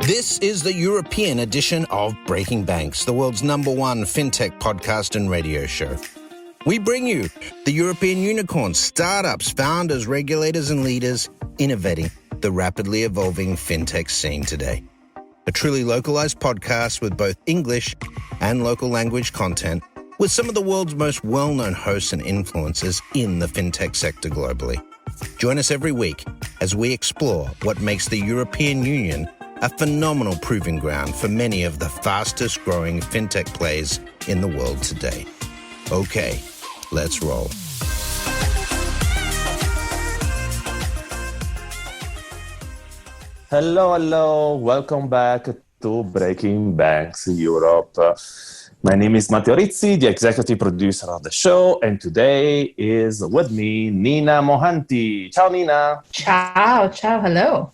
This is the European edition of Breaking Banks, the world's #1 fintech podcast and radio show. We bring you the European unicorns, startups, founders, regulators, and leaders innovating the rapidly evolving fintech scene today. A truly localized podcast with both English and local language content, with some of the world's most well-known hosts and influencers in the fintech sector globally. Join us every week as we explore what makes the European Union a phenomenal proving ground for many of the fastest growing fintech plays in the world today. Okay, let's roll. Hello. Welcome back to Breaking Banks Europe. My name is Matteo Rizzi, the executive producer of the show, and today is with me Nina Mohanty. Ciao, Nina. Ciao, hello.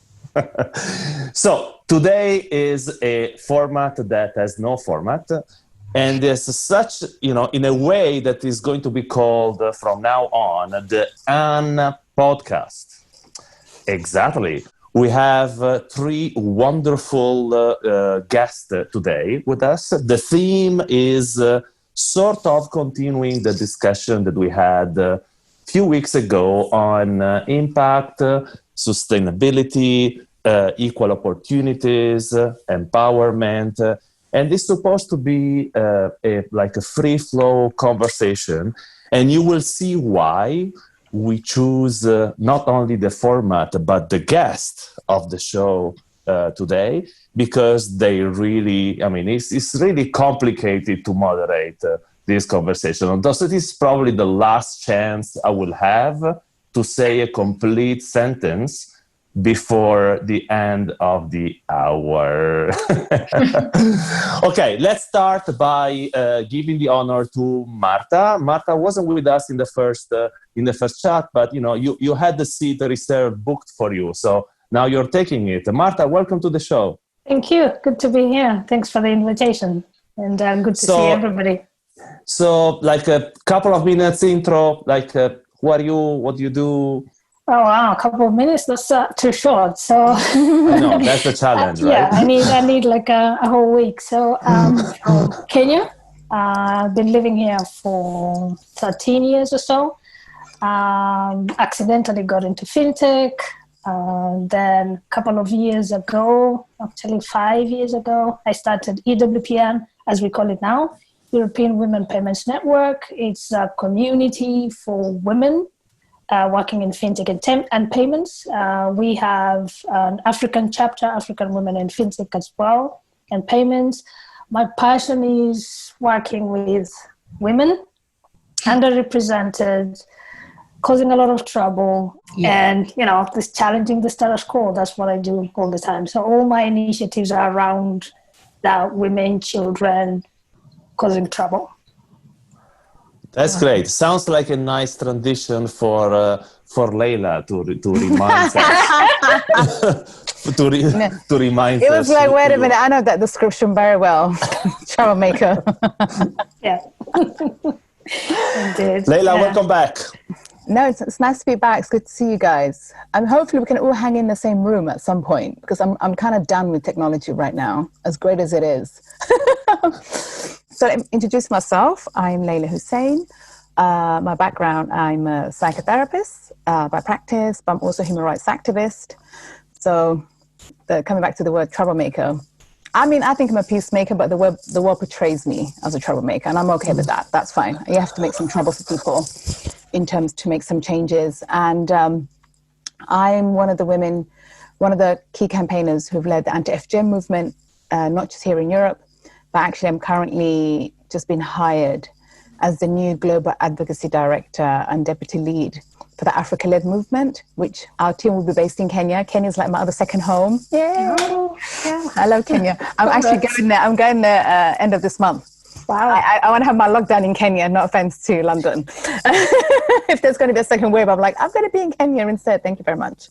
So today is a format that has no format, and there's such, in a way that is going to be called from now on the An podcast. Exactly. We have three wonderful guests today with us. The theme is sort of continuing the discussion that we had a few weeks ago on impact, sustainability, equal opportunities, empowerment, and it's supposed to be like a free-flow conversation. And you will see why we choose not only the format, but the guest of the show today, because they really, it's really complicated to moderate this conversation. Thus, it is probably the last chance I will have to say a complete sentence before the end of the hour. Okay, let's start by giving the honor to Martha. Martha wasn't with us in the first chat, but you had the seat reserved, booked for you. So now you're taking it. Martha, welcome to the show. Thank you. Good to be here. Thanks for the invitation, and good to see everybody. So, like a couple of minutes intro. Who are you? What do you do? Oh wow, a couple of minutes, that's too short. So I know, that's the challenge, right? Yeah, I need like a whole week. So from Kenya, I've been living here for 13 years or so. Accidentally got into fintech. Then a couple of years ago, actually 5 years ago, I started EWPN, as we call it now, European Women Payments Network. It's a community for women working in fintech and payments. We have an African chapter, African Women in Fintech as well, and payments. My passion is working with women, underrepresented, causing a lot of trouble, and just challenging the status quo. That's what I do all the time. So all my initiatives are around women, children, causing trouble. That's great. Sounds like a nice transition for Leyla to remind us. to remind us. It was like, wait a minute, I know that description very well. Troublemaker. Yeah. Indeed. Leyla, welcome back. No, it's nice to be back. It's good to see you guys. And hopefully we can all hang in the same room at some point, because I'm kind of done with technology right now, as great as it is. So introduce myself. I'm Leyla Hussein. My background, I'm a psychotherapist by practice, but I'm also a human rights activist. So coming back to the word troublemaker, I think I'm a peacemaker, but the world portrays me as a troublemaker, and I'm okay with that. That's fine. You have to make some trouble for people in terms to make some changes. And I'm one of the key campaigners who've led the anti-FGM movement, not just here in Europe, but actually I'm currently just been hired as the new Global Advocacy Director and Deputy Lead for the Africa-led movement, which our team will be based in Kenya. Kenya's like my other second home. Yay! Oh, yeah. I love Kenya. I'm actually going there. I'm going there end of this month. Wow. I want to have my lockdown in Kenya, no offense to London. If there's going to be a second wave, I'm like, I'm going to be in Kenya instead. Thank you very much.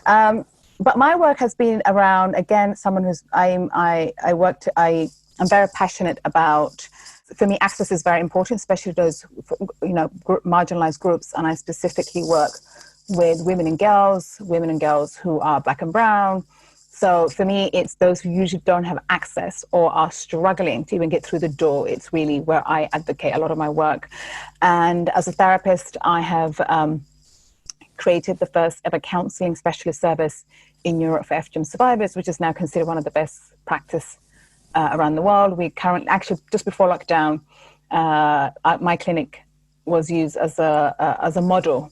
But my work has been around, again, someone who's, I'm very passionate about, for me, access is very important, especially those, marginalized groups. And I specifically work with women and girls who are Black and brown, So for me, it's those who usually don't have access or are struggling to even get through the door. It's really where I advocate a lot of my work. And as a therapist, I have created the first ever counseling specialist service in Europe for FGM survivors, which is now considered one of the best practice around the world. We currently, actually, just before lockdown, my clinic was used as a model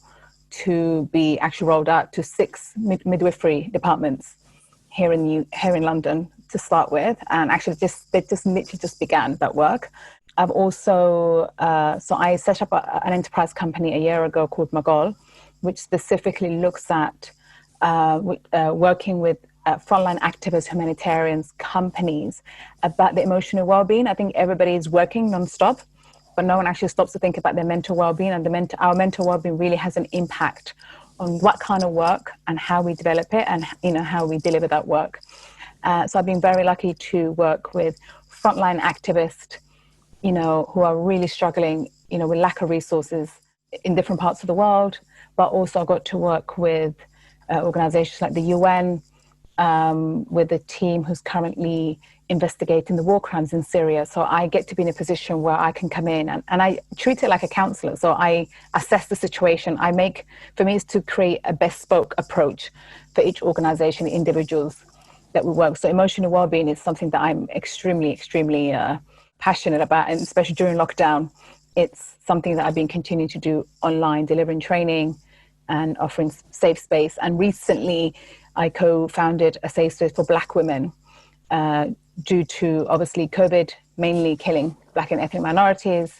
to be actually rolled out to 6 midwifery departments here in London to start with, and actually they literally just began that work. I've also so I set up an enterprise company a year ago called Magol, which specifically looks at working with frontline activists, humanitarians, companies about the emotional well-being. I think everybody is working non-stop, but no one actually stops to think about their mental well-being, and our mental well-being really has an impact on what kind of work and how we develop it, and how we deliver that work. So I've been very lucky to work with frontline activists, who are really struggling, with lack of resources in different parts of the world. But also I got to work with organizations like the UN, with a team who's currently investigating the war crimes in Syria. So I get to be in a position where I can come in and I treat it like a counselor. So I assess the situation. For me, it's to create a bespoke approach for each organization, individuals that we work. So emotional well-being is something that I'm extremely, extremely passionate about. And especially during lockdown, it's something that I've been continuing to do online, delivering training and offering safe space. And recently I co-founded a safe space for Black women, due to obviously COVID mainly killing Black and ethnic minorities.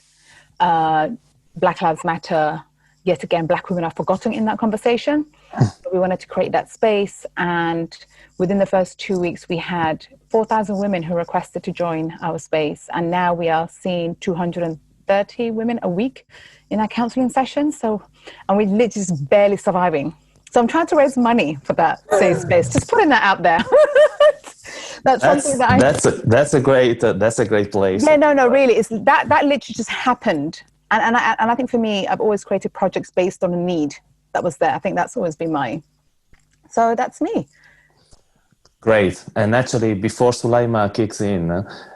Black Lives Matter, yet again, Black women are forgotten in that conversation. So we wanted to create that space. And within the first 2 weeks, we had 4,000 women who requested to join our space. And now we are seeing 230 women a week in our counseling sessions. And we're literally just barely surviving. So I'm trying to raise money for that safe space. Just putting that out there. That's something that that's a great place. Yeah, no, really, it's that literally just happened, and I think for me, I've always created projects based on a need that was there. I think that's always been mine. So that's me. Great. And actually, before Soulaima kicks in,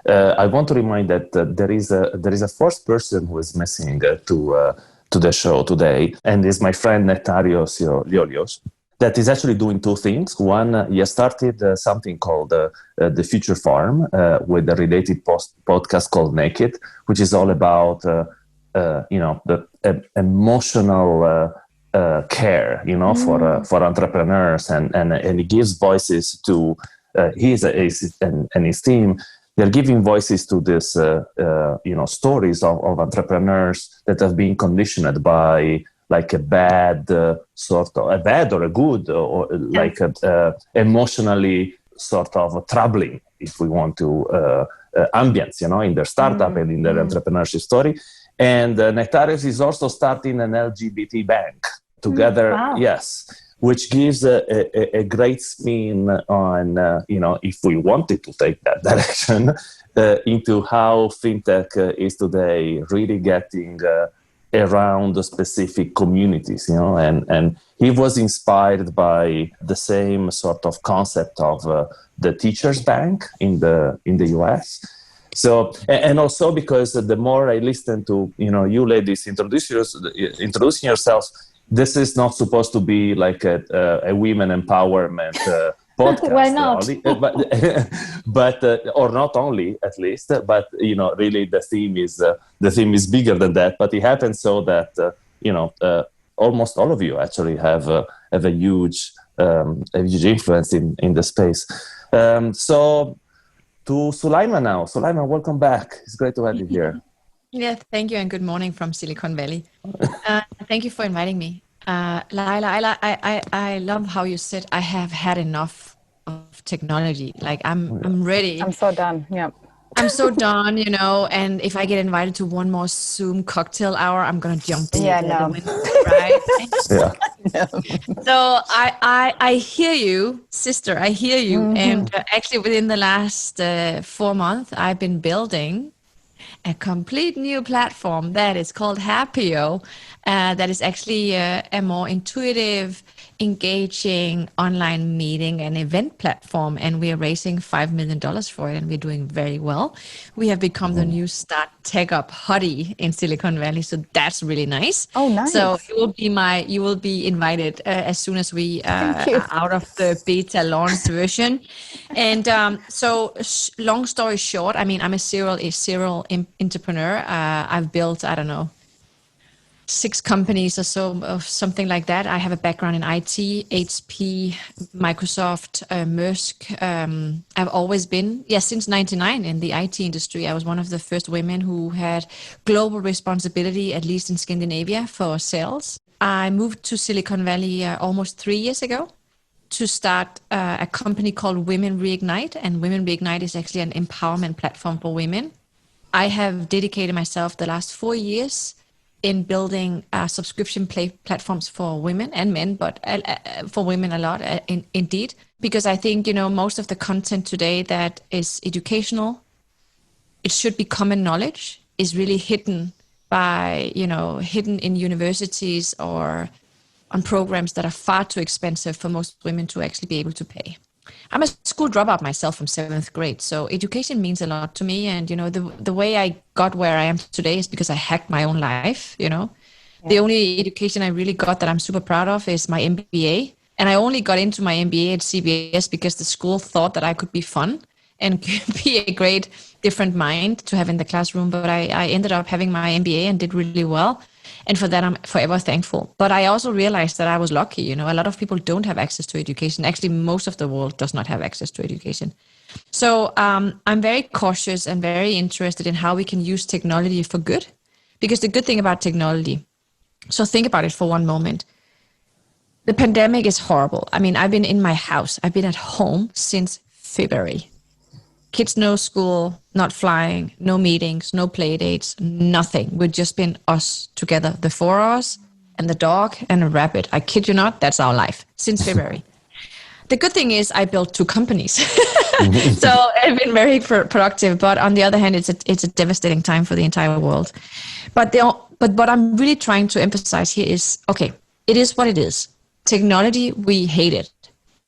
I want to remind that there is a fourth person who is missing to the show today, and is my friend Nektarios Liolios. That is actually doing two things. One, he has started something called The Future Farm with a related podcast called Naked, which is all about, the emotional care, for entrepreneurs. And he gives voices to, and his team. They're giving voices to this, stories of entrepreneurs that have been conditioned by like a bad or a good, or like emotionally sort of troubling, if we want to, ambience, in their startup and in their entrepreneurship story. And Nektarios is also starting an LGBT bank together, yes, which gives a great spin on, if we wanted to take that direction, into how fintech is today really getting around the specific communities, and he was inspired by the same sort of concept of the Teachers Bank in the US. So, and also because the more I listen to, you ladies introducing yourselves, this is not supposed to be like a women empowerment podcast. Why not? But or not only, at least, but really the theme is bigger than that. But it happens so that almost all of you actually have a huge influence in the space. So to Soulaima now. Soulaima, welcome back. It's great to have you here. Yeah, thank you, and good morning from Silicon Valley. Thank you for inviting me. Leyla, I love how you said, I have had enough of technology. Like I'm ready. I'm so done. Yeah. I'm so done, and if I get invited to one more Zoom cocktail hour, I'm going to jump in the window, right? Yeah. So I hear you, sister, I hear you. Mm-hmm. And actually within the last 4 months, I've been building a complete new platform that is called Happio, that is actually a more intuitive, engaging online meeting and event platform, and we are raising $5 million for it, and we're doing very well. We have become the new start tech up hottie in Silicon Valley, so that's really nice. Oh, nice. So you will be invited as soon as we Thank you. are out of the beta launch version. And long story short, I mean, I'm a serial entrepreneur. I've built, I don't know, 6 companies or so, or something like that. I have a background in IT, HP, Microsoft, Maersk. I've always been, since 99 in the IT industry. I was one of the first women who had global responsibility, at least in Scandinavia, for sales. I moved to Silicon Valley almost 3 years ago to start a company called Women Reignite. And Women Reignite is actually an empowerment platform for women. I have dedicated myself the last 4 years in building subscription platforms for women and men, but for women a lot, indeed. Because I think, most of the content today that is educational, it should be common knowledge, is really hidden in universities or on programs that are far too expensive for most women to actually be able to pay. I'm a school dropout myself from 7th grade, so education means a lot to me. And, the way I got where I am today is because I hacked my own life, Yeah. The only education I really got that I'm super proud of is my MBA. And I only got into my MBA at CBS because the school thought that I could be fun and could be a great different mind to have in the classroom. But I ended up having my MBA and did really well. And for that, I'm forever thankful. But I also realized that I was lucky. A lot of people don't have access to education. Actually, most of the world does not have access to education. So I'm very cautious and very interested in how we can use technology for good. Because the good thing about technology, so think about it for one moment. The pandemic is horrible. I mean, I've been in my house. I've been at home since February. Kids, no school, not flying, no meetings, no play dates, nothing. We've just been us together, the 4 of us and the dog and a rabbit. I kid you not, that's our life since February. The good thing is I built 2 companies. So I've been very productive. But on the other hand, it's a devastating time for the entire world. But what I'm really trying to emphasize here is, okay, it is what it is. Technology, we hate it.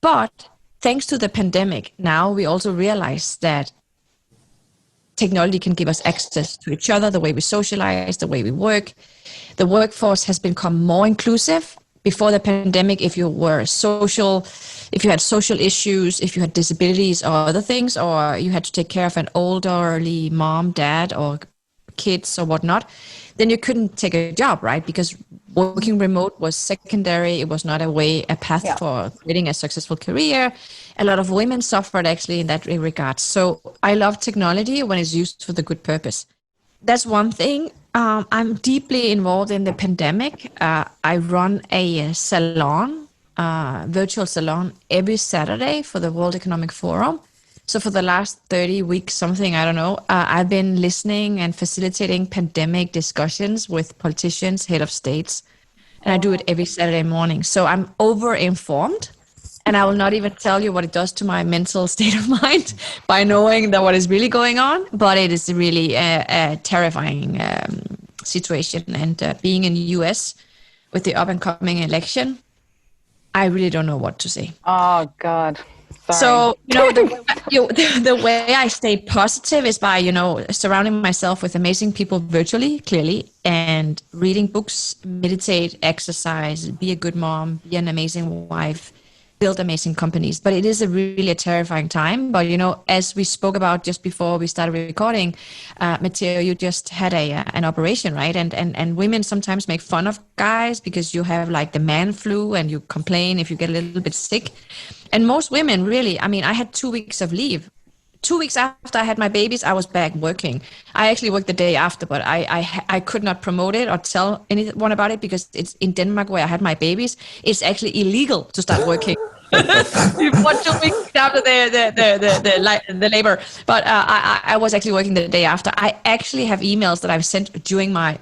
But thanks to the pandemic, now we also realize that technology can give us access to each other, the way we socialize, the way we work. The workforce has become more inclusive. Before the pandemic, if you had social issues, if you had disabilities or other things, or you had to take care of an elderly mom, dad, or kids or whatnot, then you couldn't take a job, right? Because working remote was secondary. It was not a path for creating a successful career. A lot of women suffered actually in that regard. So I love technology when it's used for the good purpose. That's one thing. I'm deeply involved in the pandemic. I run a salon, virtual salon, every Saturday for the World Economic Forum. So for the last 30 weeks, something, I don't know, I've been listening and facilitating pandemic discussions with politicians, head of states, and I do it every Saturday morning. So I'm over-informed, and I will not even tell you what it does to my mental state of mind by knowing that what is really going on, but it is really a terrifying situation. And being in the US with the up-and-coming election, I really don't know what to say. Oh, God. Sorry. So, the way I stay positive is by, surrounding myself with amazing people virtually, clearly, and reading books, meditate, exercise, be a good mom, be an amazing wife, build amazing companies. But it is really a terrifying time. But, as we spoke about just before we started recording, Matteo, you just had an operation, right? And women sometimes make fun of guys because you have like the man flu and you complain if you get a little bit sick. And most women really, I mean, I had 2 weeks of leave. 2 weeks after I had my babies, I was back working. I actually worked the day after, but I could not promote it or tell anyone about it because it's in Denmark where I had my babies. It's actually illegal to start working. 1 2 weeks after the labor. But I was actually working the day after. I actually have emails that I've sent during my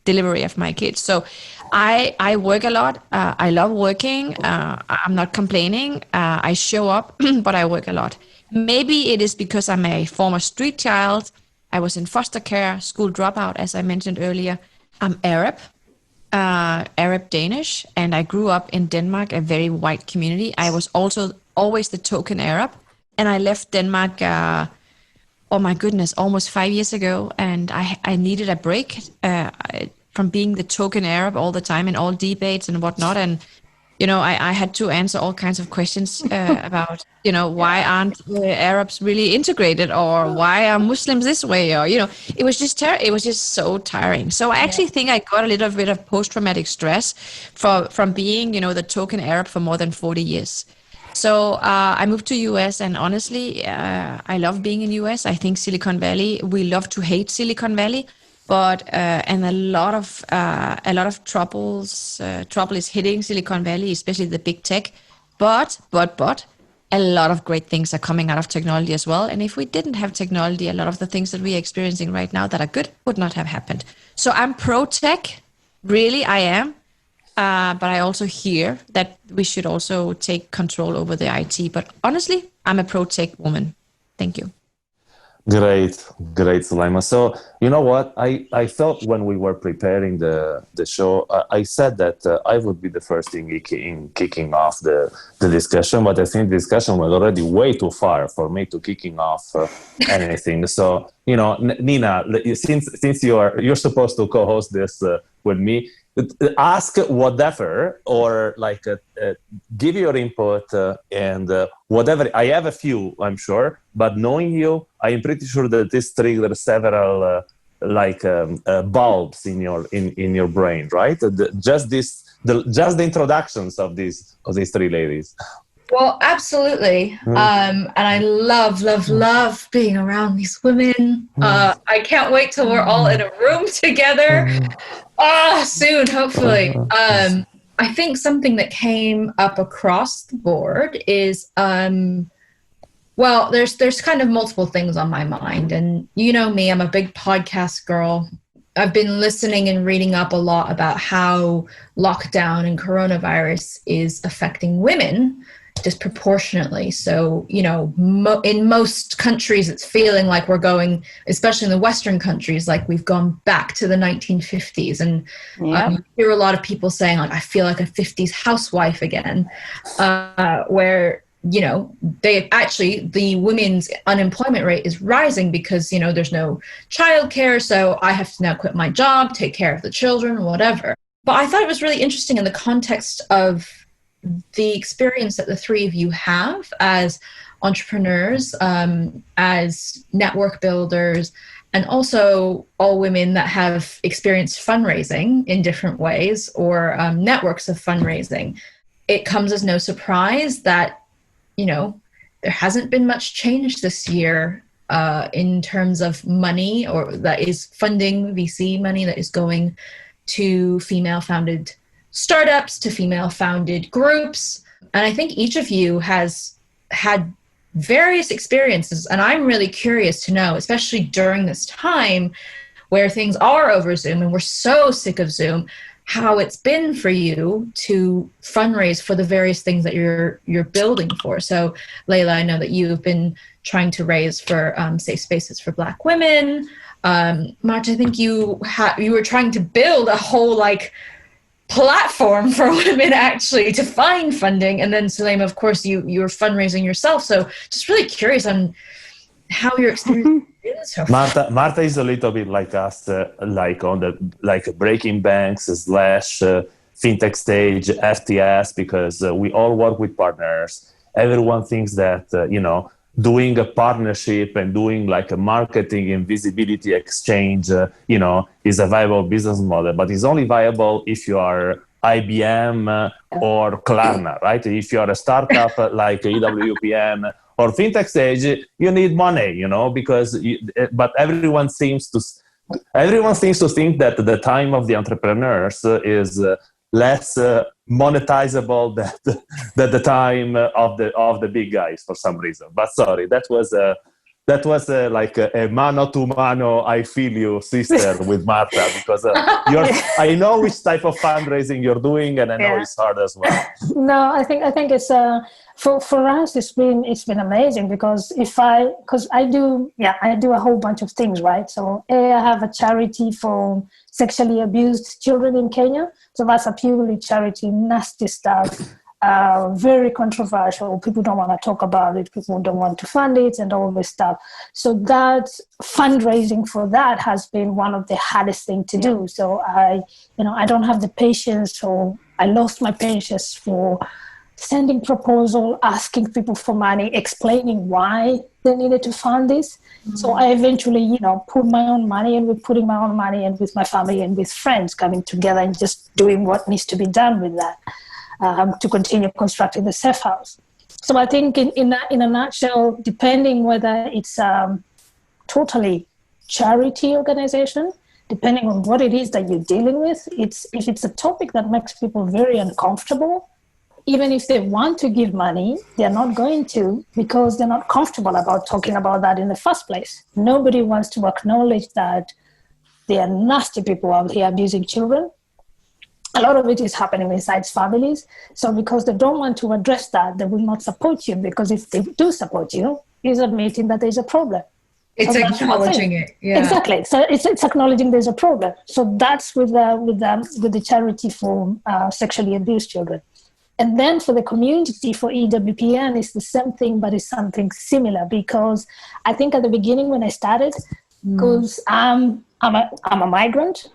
delivery of my kids. So I work a lot. I love working. I'm not complaining. I show up, but I work a lot. Maybe it is because I'm a former street child. I was in foster care, school dropout, as I mentioned earlier. I'm Arab. Arab Danish, and I grew up in Denmark, a very white community. I was also always the token Arab, and I left Denmark, oh my goodness, almost 5 years ago, and I needed a break from being the token Arab all the time in all debates and whatnot. And I had to answer all kinds of questions about, why aren't Arabs really integrated, or why are Muslims this way, or, it was just it was just so tiring. So I actually think I got a little bit of post-traumatic stress from being, the token Arab for more than 40 years. So I moved to US, and honestly, I love being in US. I think Silicon Valley, we love to hate Silicon Valley. But and a lot of trouble is hitting Silicon Valley, especially the big tech. But a lot of great things are coming out of technology as well. And if we didn't have technology, a lot of the things that we are experiencing right now that are good would not have happened. So I'm pro tech, really, I am. But I also hear that we should also take control over the IT. But honestly, I'm a pro tech woman. Thank you. Great, Soulaima. So, you know what? I felt when we were preparing the show, I said that I would be the first thing in kicking off the discussion, but I think the discussion was already way too far for me to kicking off anything. So, Nina, since you're supposed to co-host this with me, ask whatever, or give your input and whatever. I have a few, I'm sure, but knowing you, I am pretty sure that this triggers several bulbs in your brain, right? Just the introductions of these three ladies. Well, absolutely. And I love being around these women. I can't wait till we're all in a room together. Soon, hopefully. I think something that came up across the board is, there's kind of multiple things on my mind. And you know me, I'm a big podcast girl. I've been listening and reading up a lot about how lockdown and coronavirus is affecting women disproportionately. So, in most countries, it's feeling like we're going, especially in the Western countries, like we've gone back to the 1950s. And you hear a lot of people saying, like, I feel like a 50s housewife again, where, the women's unemployment rate is rising because, there's no childcare. So I have to now quit my job, take care of the children, whatever. But I thought it was really interesting in the context of the experience that the three of you have as entrepreneurs, as network builders, and also all women that have experienced fundraising in different ways, or networks of fundraising. It comes as no surprise that, there hasn't been much change this year in terms of money, or that is funding, VC money that is going to female-founded startups, to female-founded groups. And I think each of you has had various experiences, and I'm really curious to know, especially during this time where things are over Zoom and we're so sick of Zoom, how it's been for you to fundraise for the various things that you're building for. So, Leyla, I know that you've been trying to raise for safe spaces for Black women. Martha, I think you were trying to build a whole platform for women actually to find funding. And then Soulaima, of course, you're fundraising yourself. So just really curious on how your experience is so far. Martha is a little bit like us, on the breaking banks / fintech stage, FTS, because we all work with partners. Everyone thinks that, doing a partnership and doing a marketing and visibility exchange, is a viable business model, but it's only viable if you are IBM or Klarna, right? If you are a startup like EWPN or fintech stage, you need money, but everyone seems to think that the time of the entrepreneurs is less monetizable than the time of the big guys for some reason. But sorry, that was That was like a mano to mano, I feel you, sister, with Martha, because I know which type of fundraising you're doing, and I know it's hard as well. No, I think it's for us it's been amazing because I do a whole bunch of things, right? So I have a charity for sexually abused children in Kenya. So that's a purely charity, nasty stuff. Very controversial. People don't want to talk about it. People don't want to fund it and all this stuff. So that fundraising for that has been one of the hardest things to do. So I don't have the patience, or I lost my patience for sending proposal, asking people for money, explaining why they needed to fund this. Mm-hmm. So I eventually, put my own money, and we're putting my own money, and with my family and with friends coming together and just doing what needs to be done with that. To continue constructing the safe house. So I think in a nutshell, depending whether it's totally charity organization, depending on what it is that you're dealing with, if it's a topic that makes people very uncomfortable, even if they want to give money, they're not going to, because they're not comfortable about talking about that in the first place. Nobody wants to acknowledge that there are nasty people out here abusing children. A lot of it is happening inside families. So because they don't want to address that, they will not support you, because if they do support you, it's admitting that there's a problem. It's so acknowledging it. Yeah. Exactly. So it's acknowledging there's a problem. So that's with the charity for sexually abused children. And then for the community, for EWPN, it's the same thing, but it's something similar, because I think at the beginning when I started, because I'm a migrant,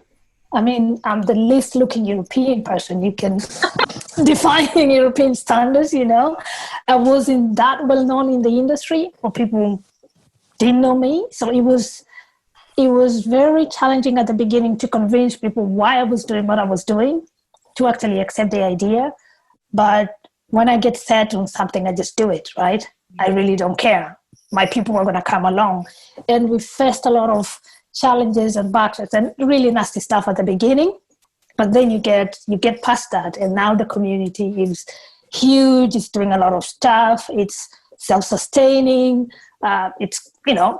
I mean, I'm the least looking European person you can define in European standards, I wasn't that well known in the industry, or people didn't know me. So it was very challenging at the beginning to convince people why I was doing what I was doing, to actually accept the idea. But when I get set on something, I just do it, right? I really don't care. My people are going to come along. And we faced a lot of challenges and backlashes and really nasty stuff at the beginning, but then you get past that, and now the community is huge. It's doing a lot of stuff. It's self-sustaining. It's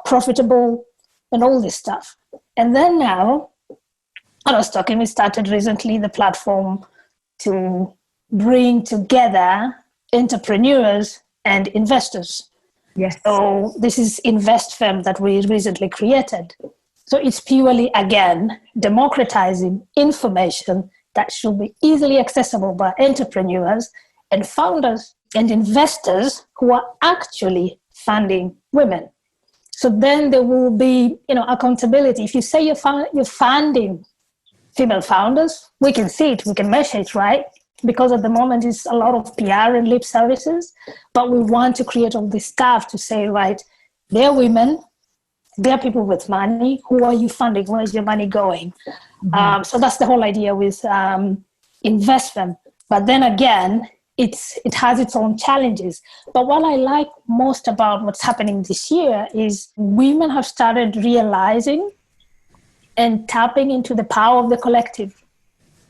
profitable and all this stuff. And then now, we started recently the platform to bring together entrepreneurs and investors. Yes. So this is InvestFem that we recently created. So it's purely, again, democratizing information that should be easily accessible by entrepreneurs and founders and investors who are actually funding women. So then there will be, accountability. If you say you're funding female founders, we can see it, we can measure it, right? Because at the moment it's a lot of PR and lip services, but we want to create all this stuff to say, right, they're women, they're people with money. Who are you funding? Where is your money going? Mm-hmm. So that's the whole idea with InvestFem. But then again, it has its own challenges. But what I like most about what's happening this year is women have started realizing and tapping into the power of the collective,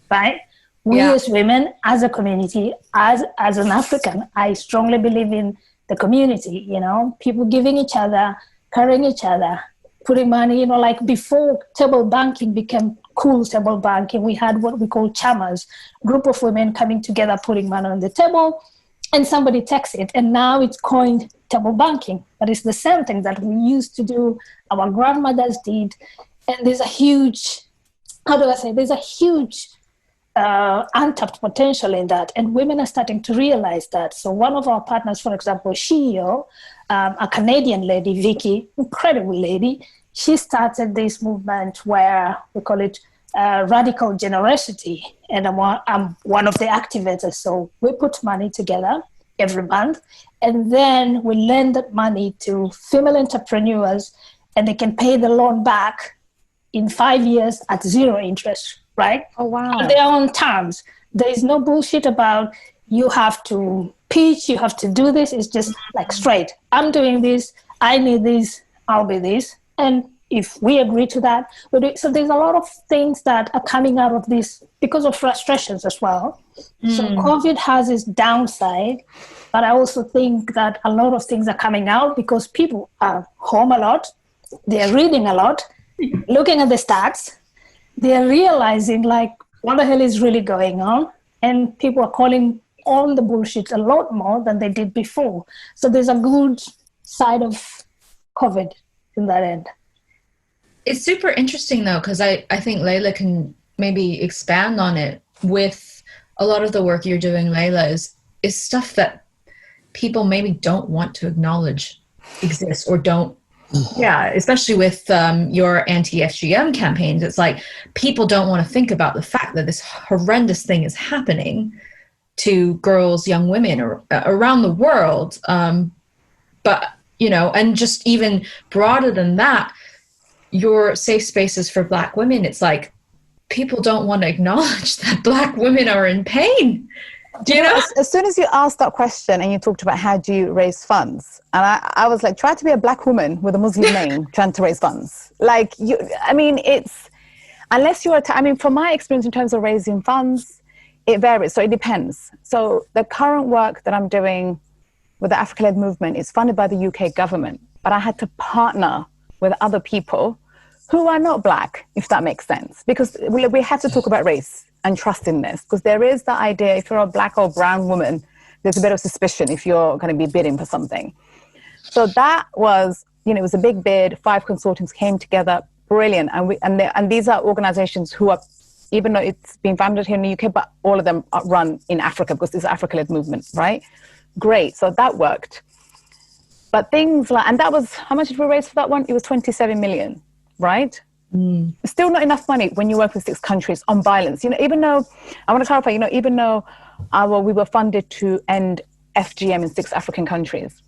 right? We as women, as a community, as an African, I strongly believe in the community, people giving each other, carrying each other, putting money, like before table banking became cool table banking, we had what we call chamas, group of women coming together, putting money on the table, and somebody takes it. And now it's coined table banking, but it's the same thing that we used to do, our grandmothers did. And there's a huge, untapped potential in that, and women are starting to realize that. So one of our partners, for example, Shio, a Canadian lady, Vicky, incredible lady, she started this movement where we call it radical generosity, and I'm one of the activators. So we put money together every month, and then we lend that money to female entrepreneurs, and they can pay the loan back in 5 years at 0 interest. Right? Oh, wow. On their own terms. There is no bullshit about you have to pitch, you have to do this. It's just like straight. I'm doing this. I need this. I'll be this. And if we agree to that. So there's a lot of things that are coming out of this because of frustrations as well. So COVID has its downside, but I also think that a lot of things are coming out because people are home a lot, they're reading a lot, looking at the stats, they're realizing like what the hell is really going on, and people are calling on the bullshit a lot more than they did before. So there's a good side of COVID in that end. It's super interesting though, because I think Leyla can maybe expand on it. With a lot of the work you're doing, Leyla, is stuff that people maybe don't want to acknowledge exists or don't. Yeah, especially with your anti-FGM campaigns, it's like people don't want to think about the fact that this horrendous thing is happening to girls, young women around the world. But, you know, and just even broader than that, your safe spaces for Black women, it's like people don't want to acknowledge that Black women are in pain. Do you know? As soon as you asked that question and you talked about how do you raise funds, and I was like, try to be a Black woman with a Muslim name trying to raise funds. Like, it's, unless you're, from my experience in terms of raising funds, it varies. So it depends. So the current work that I'm doing with the Africa-led movement is funded by the UK government, but I had to partner with other people who are not Black, if that makes sense, because we have to talk about race and trust in this, because there is the idea if you're a Black or brown woman, there's a bit of suspicion if you're going to be bidding for something. So that was, it was a big bid. 5 consultants came together, brilliant. And these are organizations who are, even though it's been founded here in the UK, but all of them are run in Africa because this is Africa-led movement, right? Great, so that worked. But things like, and that was, how much did we raise for that one? It was 27 million, right? Still not enough money when you work with 6 countries on violence. Even though, I want to clarify, even though we were funded to end FGM in 6 African countries,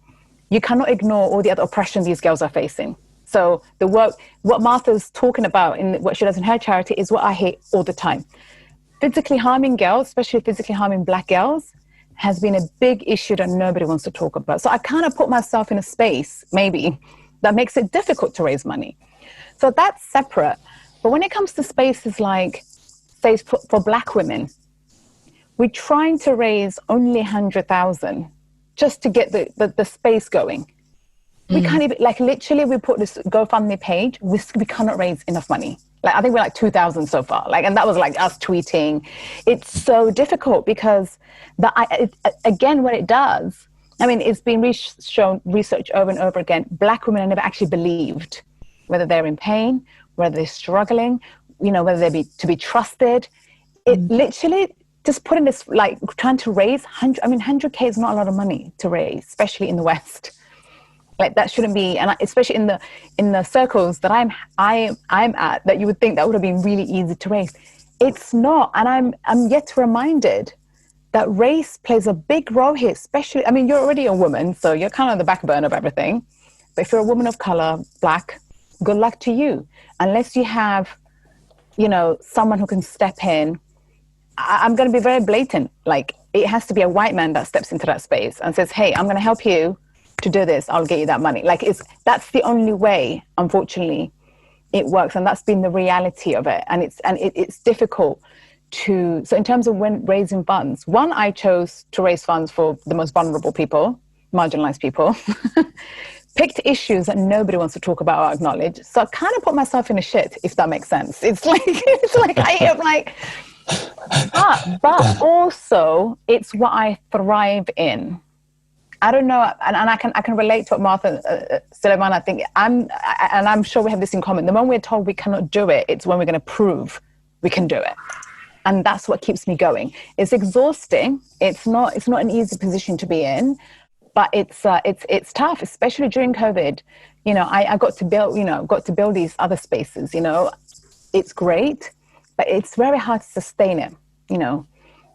you cannot ignore all the other oppression these girls are facing. So the work, what Martha's talking about in what she does in her charity is what I hear all the time. Physically harming girls, especially physically harming Black girls, has been a big issue that nobody wants to talk about. So I kind of put myself in a space, maybe, that makes it difficult to raise money. So that's separate. But when it comes to spaces like, say, for Black women, we're trying to raise only 100,000 just to get the space going. We can't even, like, literally, we put this GoFundMe page, we cannot raise enough money. Like, I think we're like 2,000 so far. Like, and that was like us tweeting. It's so difficult because again, what it does, it's been shown research over and over again. Black women are never actually believed, whether they're in pain, whether they're struggling, whether they're to be trusted. It literally just putting this, like, trying to raise 100K is not a lot of money to raise, especially in the West. Like, that shouldn't be, and especially in the circles that I'm at, that you would think that would have been really easy to raise. It's not, and I'm yet reminded that race plays a big role here. Especially, you're already a woman, so you're kind of on the back burner of everything. But if you're a woman of color, Black, good luck to you. Unless you have, someone who can step in. I'm going to be very blatant. Like, it has to be a white man that steps into that space and says, "Hey, I'm going to help you to do this, I'll get you that money." Like, that's the only way, unfortunately, it works. And that's been the reality of it. And it's difficult to, so in terms of when raising funds, one, I chose to raise funds for the most vulnerable people, marginalized people, picked issues that nobody wants to talk about or acknowledge. So I kind of put myself in a shit, if that makes sense. It's like I am like, but also it's what I thrive in. I don't know, and I can relate to what Martha Soulaima, I think, I'm sure we have this in common. The moment we're told we cannot do it, it's when we're going to prove we can do it. And that's what keeps me going. It's exhausting. It's not an easy position to be in, but it's tough, especially during COVID. I got to build these other spaces. It's great, but it's very hard to sustain it.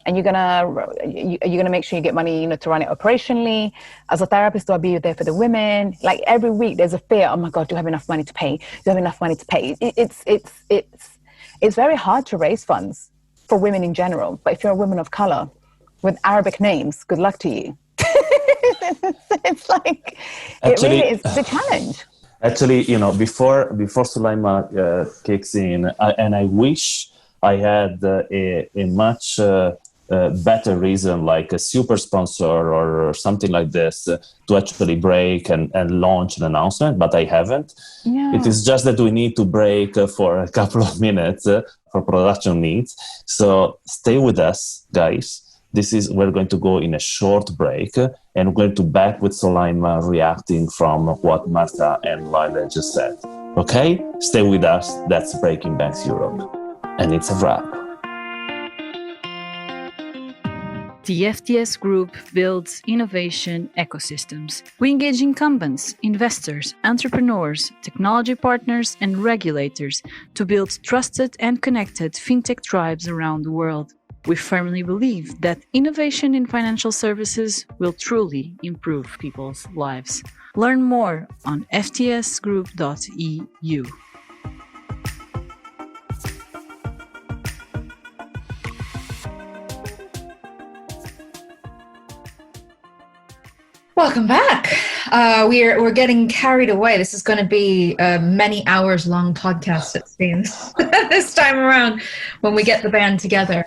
And you're gonna make sure you get money, to run it operationally. As a therapist, I'll be there for the women. Like, every week, there's a fear. Oh my God, do I have enough money to pay? Do I have enough money to pay? It's very hard to raise funds for women in general. But if you're a woman of color with Arabic names, good luck to you. It's like, actually, it really is the challenge. Actually, before Soulaima kicks in, I wish I had a much better reason, like a super sponsor or something like this, to actually break and launch an announcement, but I haven't. Yeah. It is just that we need to break for a couple of minutes for production needs. So stay with us, guys. We're going to go in a short break, and we're going to back with Soulaima reacting from what Martha and Leyla just said. Okay? Stay with us. That's Breaking Banks Europe. And it's a wrap. The FTS Group builds innovation ecosystems. We engage incumbents, investors, entrepreneurs, technology partners, and regulators to build trusted and connected fintech tribes around the world. We firmly believe that innovation in financial services will truly improve people's lives. Learn more on ftsgroup.eu. Welcome back. We're getting carried away. This is going to be a many hours long podcast, it seems, this time around when we get the band together.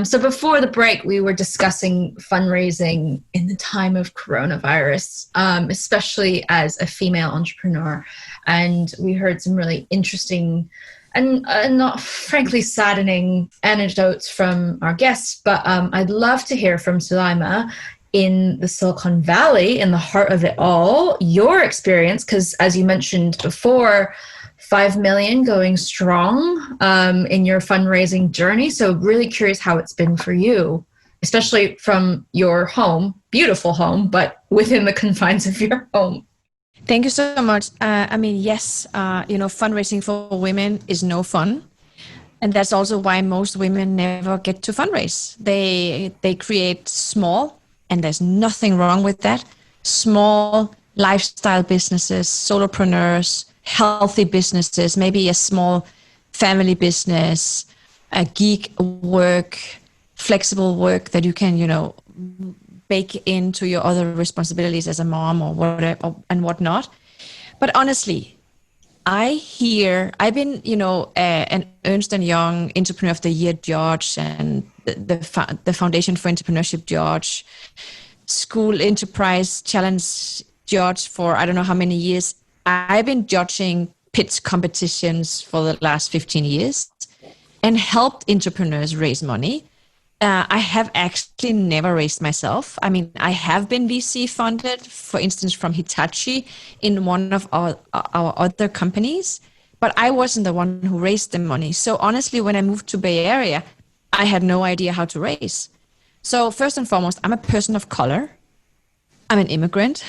So before the break, we were discussing fundraising in the time of coronavirus, especially as a female entrepreneur. And we heard some really interesting and not frankly saddening anecdotes from our guests. But I'd love to hear from Soulaima in the Silicon Valley, in the heart of it all, your experience, because as you mentioned before, 5 million going strong in your fundraising journey. So really curious how it's been for you, especially from your home, beautiful home, but within the confines of your home. Thank you so much. Yes, fundraising for women is no fun. And that's also why most women never get to fundraise. They create small, and there's nothing wrong with that, small lifestyle businesses, solopreneurs, healthy businesses, maybe a small family business, a gig work, flexible work that you can, bake into your other responsibilities as a mom or whatever and whatnot. But honestly, I've been, an Ernst & Young Entrepreneur of the Year judge and the Foundation for Entrepreneurship judge, School Enterprise Challenge judge for I don't know how many years. I've been judging pitch competitions for the last 15 years and helped entrepreneurs raise money. I have actually never raised myself. I have been VC funded, for instance, from Hitachi in one of our other companies, but I wasn't the one who raised the money. So honestly, when I moved to Bay Area, I had no idea how to raise. So first and foremost, I'm a person of color. I'm an immigrant.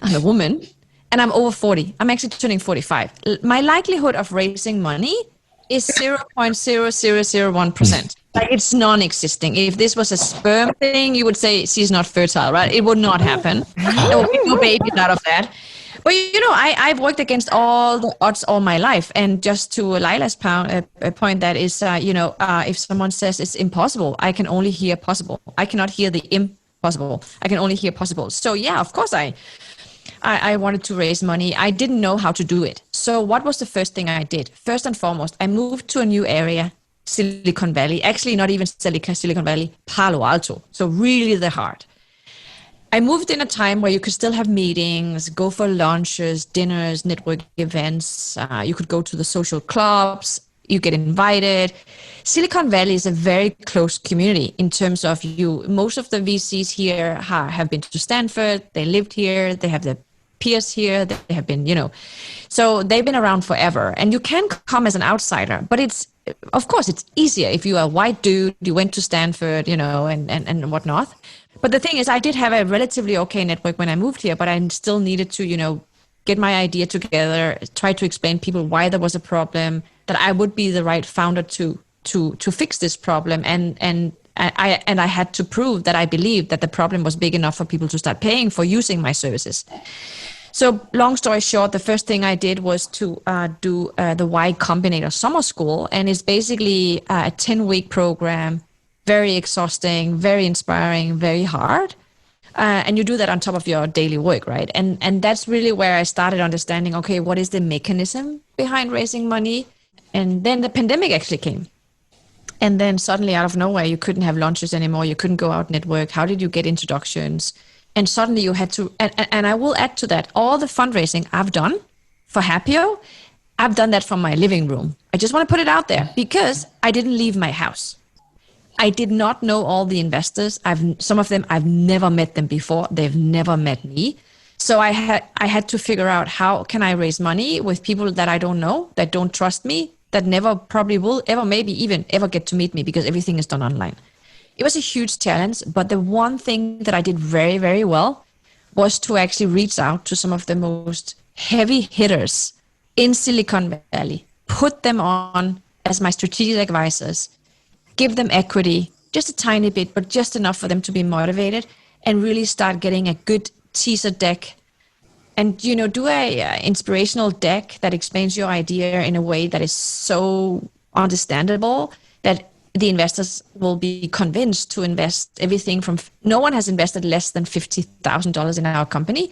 I'm a woman. And I'm over 40. I'm actually turning 45. My likelihood of raising money is 0.0001%. Like it's non-existing. If this was a sperm thing, you would say she's not fertile, right? It would not happen. There would be no babies out of that. But I've worked against all the odds all my life. And just to Leyla's point, that is, if someone says it's impossible, I can only hear possible. I cannot hear the impossible. I can only hear possible. So yeah, of course I wanted to raise money. I didn't know how to do it. So what was the first thing I did? First and foremost, I moved to a new area, Silicon Valley. Actually, not even Silicon Valley, Palo Alto. So really the heart. I moved in a time where you could still have meetings, go for lunches, dinners, network events. You could go to the social clubs. You get invited. Silicon Valley is a very close community in terms of most of the VCs here have been to Stanford. They lived here. They have their peers here. They have been, so they've been around forever. And you can come as an outsider, but of course, it's easier if you are a white dude, you went to Stanford, and whatnot. But the thing is, I did have a relatively okay network when I moved here, but I still needed to, get my idea together, try to explain people why there was a problem, that I would be the right founder to fix this problem. And I had to prove that I believed that the problem was big enough for people to start paying for using my services. So long story short, the first thing I did was to do the Y Combinator summer school. And it's basically a 10-week program, very exhausting, very inspiring, very hard. And you do that on top of your daily work, right? And that's really where I started understanding, okay, what is the mechanism behind raising money? And then the pandemic actually came. And then suddenly out of nowhere, you couldn't have lunches anymore. You couldn't go out network. How did you get introductions? And suddenly you had to, and I will add to that, all the fundraising I've done for Happio, I've done that from my living room. I just want to put it out there because I didn't leave my house. I did not know all the investors. Some of them, I've never met them before. They've never met me. So I had to figure out, how can I raise money with people that I don't know, that don't trust me, that never probably will ever, maybe even ever get to meet me, because everything is done online. It was a huge challenge, but the one thing that I did very, very well was to actually reach out to some of the most heavy hitters in Silicon Valley, put them on as my strategic advisors, give them equity, just a tiny bit, but just enough for them to be motivated, and really start getting a good teaser deck. And, do a inspirational deck that explains your idea in a way that is so understandable that the investors will be convinced to invest everything from, no one has invested less than $50,000 in our company.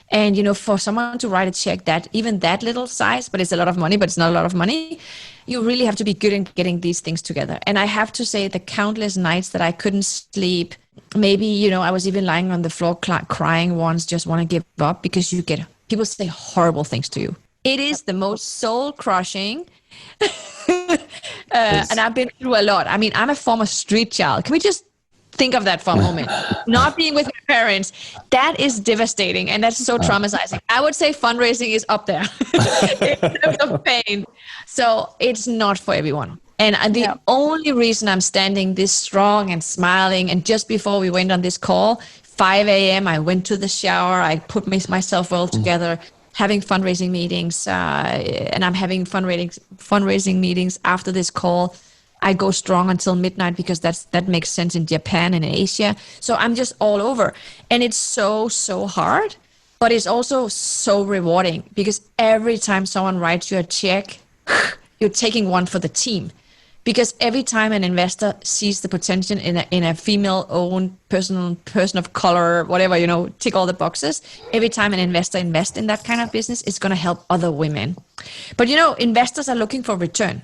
And, for someone to write a check that, even that little size, but it's a lot of money, but it's not a lot of money, you really have to be good in getting these things together. And I have to say, the countless nights that I couldn't sleep, maybe, I was even lying on the floor crying once, just want to give up, because people say horrible things to you. It is the most soul crushing. And I've been through a lot. I mean, I'm a former street child. Can we just think of that for a moment? Not being with my parents, that is devastating, and that's so traumatizing. I would say fundraising is up there in terms of pain. So it's not for everyone. And the only reason I'm standing this strong and smiling, and just before we went on this call, 5 a.m., I went to the shower, I put myself well together, having fundraising meetings, and I'm having fundraising meetings after this call. I go strong until midnight, because that makes sense in Japan and in Asia. So I'm just all over. And it's so, so hard, but it's also so rewarding, because every time someone writes you a check, you're taking one for the team. Because every time an investor sees the potential in a female-owned person of color, whatever, tick all the boxes, every time an investor invests in that kind of business, it's going to help other women. But, investors are looking for return.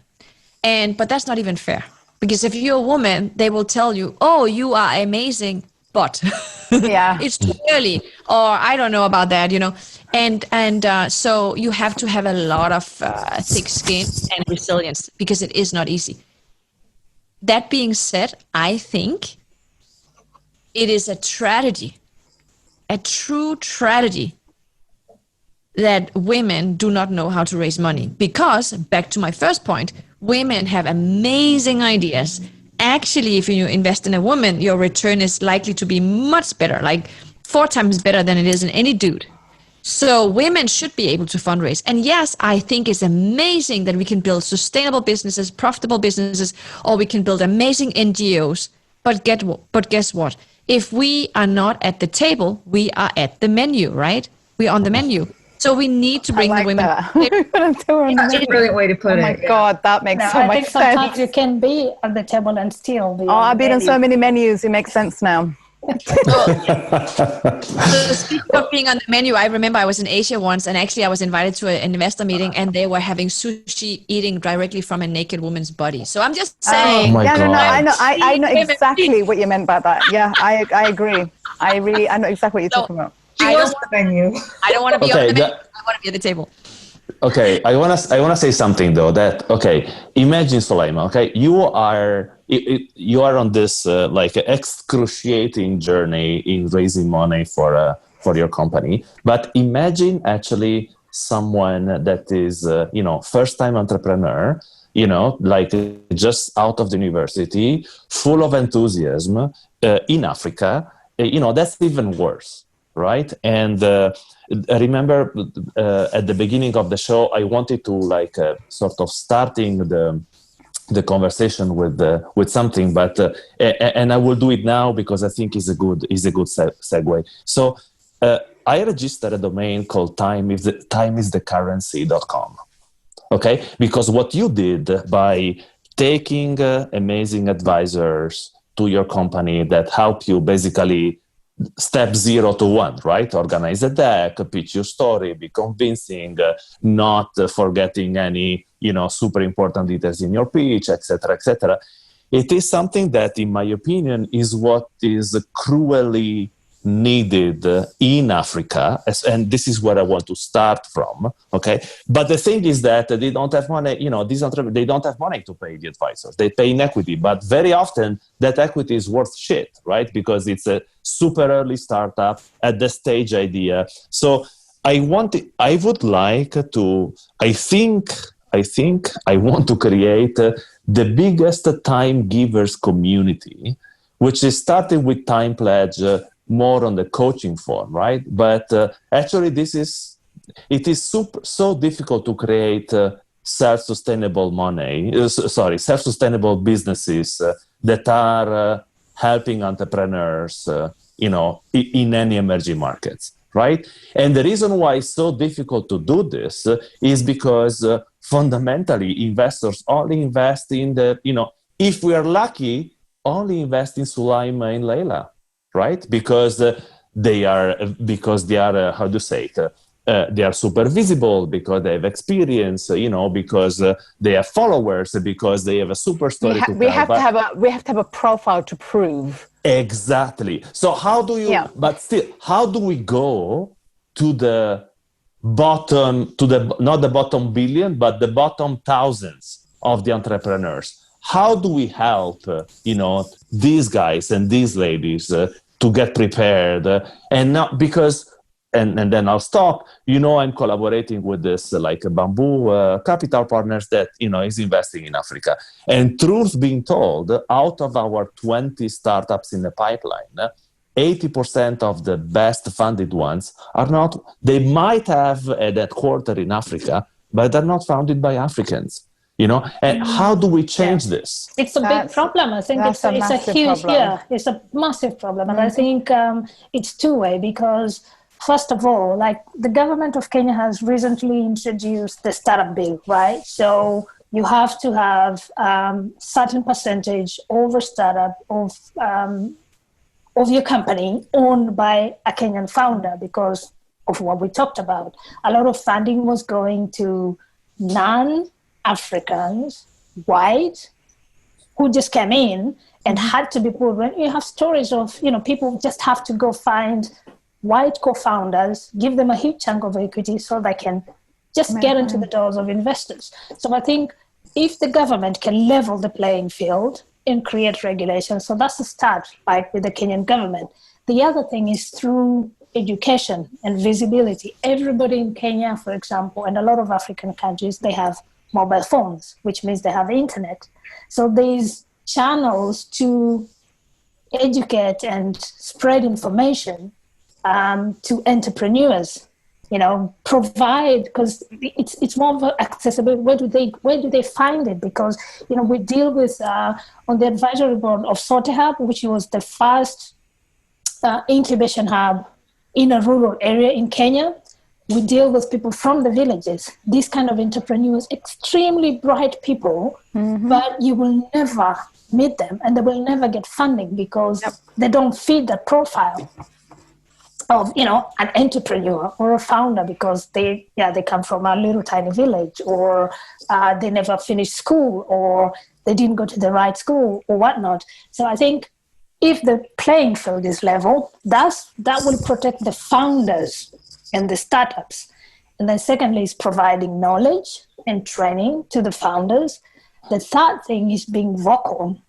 But that's not even fair, because if you're a woman, they will tell you, oh, you are amazing, but it's too early, or I don't know about that, and so you have to have a lot of thick skin and resilience, because it is not easy. That being said, I think it is a tragedy, a true tragedy, that women do not know how to raise money, because, back to my first point, women have amazing ideas. Actually, if you invest in a woman, your return is likely to be much better, like 4 times better than it is in any dude. So women should be able to fundraise. And yes, I think it's amazing that we can build sustainable businesses, profitable businesses, or we can build amazing NGOs. But guess what? If we are not at the table, we are at the menu, right? We're on the menu. So we need to bring the women. That's a brilliant way to put it. Oh my God, that makes so much sense. I think sometimes you can be at the table and still be. Oh, I've been on so many menus. It makes sense now. So speaking of being on the menu, I remember I was in Asia once, and actually I was invited to an investor meeting, and they were having sushi, eating directly from a naked woman's body. So I'm just saying. Oh my God. No, I know exactly what you meant by that. Yeah, I agree. I know exactly what you're talking about. She was the menu. I don't want to be on the menu. I want to be at the table. Okay, I wanna say something though. That imagine, Soulaima. Okay, you are on this excruciating journey in raising money for your company. But imagine actually someone that is first time entrepreneur. Just out of the university, full of enthusiasm in Africa. That's even worse. Right. And I remember at the beginning of the show, I wanted to sort of starting the conversation with something, but and I will do it now because I think is a good segue. So I registered a domain called timeisthecurrency.com. Okay, because what you did by taking amazing advisors to your company that help you basically step 0 to 1, right? Organize a deck, pitch your story, be convincing, not forgetting any, super important details in your pitch, etc., etc. It is something that, in my opinion, is what is cruelly needed in Africa, and this is where I want to start from. Okay, but the thing is that they don't have money. They don't have money to pay the advisors. They pay in equity, but very often that equity is worth shit, right? Because it's a super early startup at the stage idea. So I want to create the biggest time givers community, which is starting with Time Pledge. More on the coaching form, right? But actually, it is so difficult to create self-sustainable businesses that are helping entrepreneurs, in any emerging markets, right? And the reason why it's so difficult to do this is because fundamentally, investors only invest in if we are lucky, only invest in Soulaima and Leyla. Right, because they are how to say it? They are super visible, because they have experience, because they have followers, because they have a super story to tell. We have to have a profile to prove. Exactly. So how do you? Yeah. But still, how do we go to the bottom? Not the bottom billion, but the bottom thousands of the entrepreneurs. How do we help, these guys and these ladies to get prepared? And not because, and then I'll stop. I'm collaborating with this Bamboo Capital Partners that is investing in Africa. And truth being told, out of our 20 startups in the pipeline, 80% of the best funded ones are not. They might have a headquarters in Africa, but they're not founded by Africans. And how do we change this? It's a big problem. I think it's a huge, problem. It's a massive problem. And I think it's two-way, because first of all, the government of Kenya has recently introduced the startup bill, right? So you have to have certain percentage of a startup of your company owned by a Kenyan founder, because of what we talked about. A lot of funding was going to non-Africans, white, who just came in and had to be put. When you have stories of, people just have to go find white co-founders, give them a huge chunk of equity so they can just get into the doors of investors. So I think if the government can level the playing field and create regulations, so that's the start, with the Kenyan government. The other thing is through education and visibility. Everybody in Kenya, for example, and a lot of African countries, they have mobile phones, which means they have internet. So there's channels to educate and spread information to entrepreneurs, provide, because it's more accessible. Where do they find it? Because, we deal with, on the advisory board of Sote Hub, which was the first incubation hub in a rural area in Kenya. We deal with people from the villages, these kind of entrepreneurs, extremely bright people, but you will never meet them and they will never get funding because they don't fit the profile of, an entrepreneur or a founder, because they come from a little tiny village, or they never finished school, or they didn't go to the right school or whatnot. So I think if the playing field is level, that will protect the founders and the startups. And then secondly is providing knowledge and training to the founders. The third thing is being vocal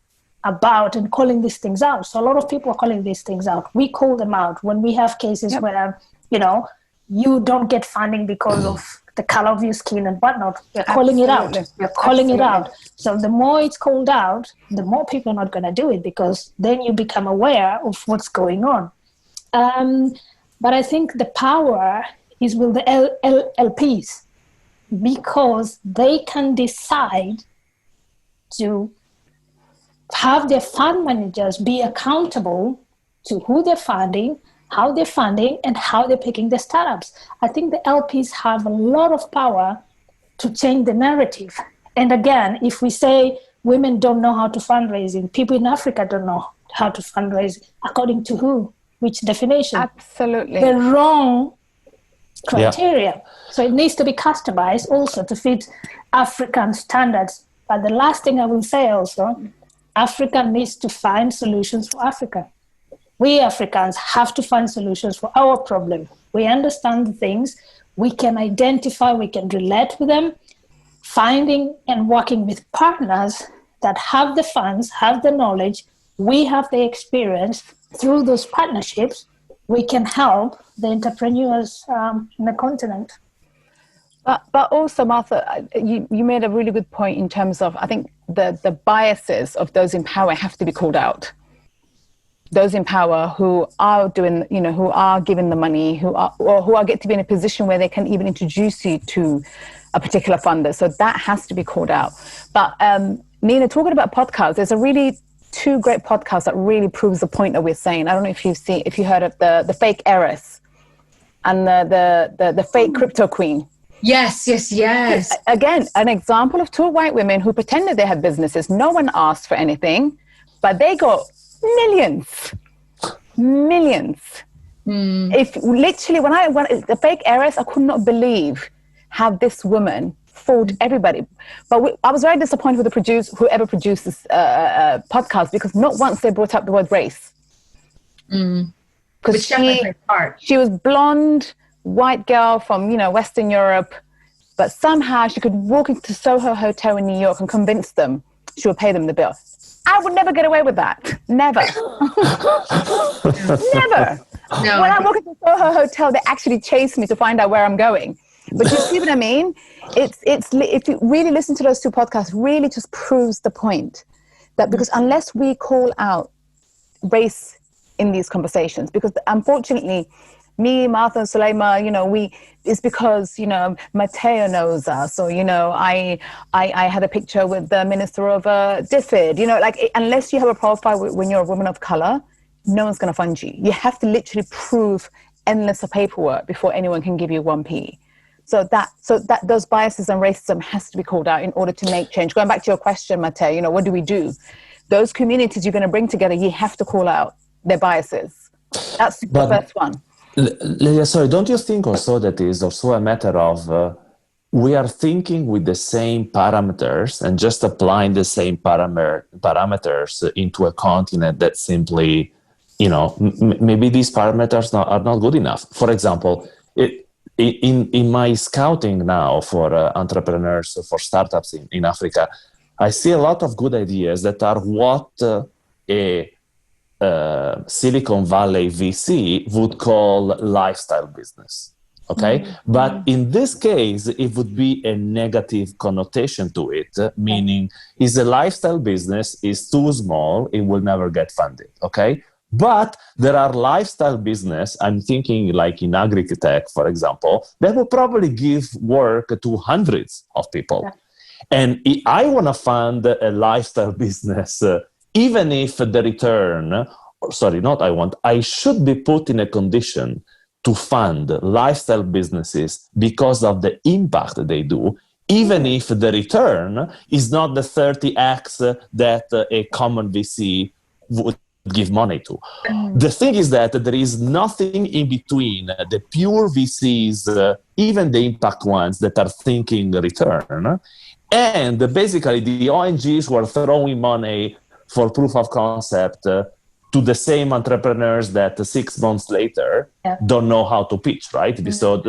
about and calling these things out. So a lot of people are calling these things out. We call them out when we have cases where, you don't get funding because of the color of your skin and whatnot. We're calling it out. We're calling it out. So the more it's called out, the more people are not going to do it, because then you become aware of what's going on. But I think the power is with the LPs, because they can decide to have their fund managers be accountable to who they're funding, how they're funding, and how they're picking the startups. I think the LPs have a lot of power to change the narrative. And again, if we say women don't know how to fundraise, people in Africa don't know how to fundraise, according to who? which definition. Absolutely. The wrong criteria. So it needs to be customized also to fit African standards. But the last thing I will say also, Africa needs to find solutions for Africa. We Africans have to find solutions for our problem. We understand the things, we can identify, we can relate with them, finding and working with partners that have the funds, have the knowledge, we have the experience. Through those partnerships, we can help the entrepreneurs in the continent. But also, Martha, you made a really good point in terms of, I think the biases of those in power have to be called out. Those in power who are doing, who are giving the money, who get to be in a position where they can even introduce you to a particular funder. So that has to be called out. But Nina, talking about podcasts, there's a really two great podcasts that really proves the point that we're saying. I don't know if you heard of the fake heiress and the fake crypto queen. Yes. Again, an example of two white women who pretended they had businesses. No one asked for anything, but they got millions. If literally, when the fake heiress, I could not believe how this woman fooled everybody. But I was very disappointed with whoever produced this podcast, because not once they brought up the word race. Because she was blonde, white girl from Western Europe, but somehow she could walk into Soho Hotel in New York and convince them she would pay them the bill. I would never get away with that. Never. Never. No. When I walk into Soho Hotel, they actually chase me to find out where I'm going. But you see what I mean? It's if you really listen to those two podcasts, really just proves the point that, because unless we call out race in these conversations, because unfortunately, me, Martha, and Soulaima, it's because, Matteo knows us, or, I had a picture with the minister of DFID, unless you have a profile when you're a woman of color, no one's going to fund you. You have to literally prove endless paperwork before anyone can give you 1p. So that those biases and racism has to be called out in order to make change. Going back to your question, Matteo, what do we do? Those communities you're going to bring together, you have to call out their biases. That's the first one. Leyla, sorry, don't you think also that is also a matter of we are thinking with the same parameters and just applying the same parameters into a continent that simply, maybe these parameters are not good enough. For example, in my scouting now for entrepreneurs, for startups in Africa, I see a lot of good ideas that are what a Silicon Valley VC would call lifestyle business. Okay. Mm-hmm. But in this case, it would be a negative connotation to it, meaning is a lifestyle business, is too small, it will never get funded. Okay. But there are lifestyle business, I'm thinking like in agri-tech, for example, that will probably give work to hundreds of people. Yeah. And I want to fund a lifestyle business, even if the return, I should be put in a condition to fund lifestyle businesses because of the impact they do, even if the return is not the 30x that a common VC would give money to. The thing is that there is nothing in between the pure VCs, even the impact ones that are thinking return, and basically the ONGs who are throwing money for proof of concept to the same entrepreneurs that 6 months later don't know how to pitch, right? Mm-hmm. So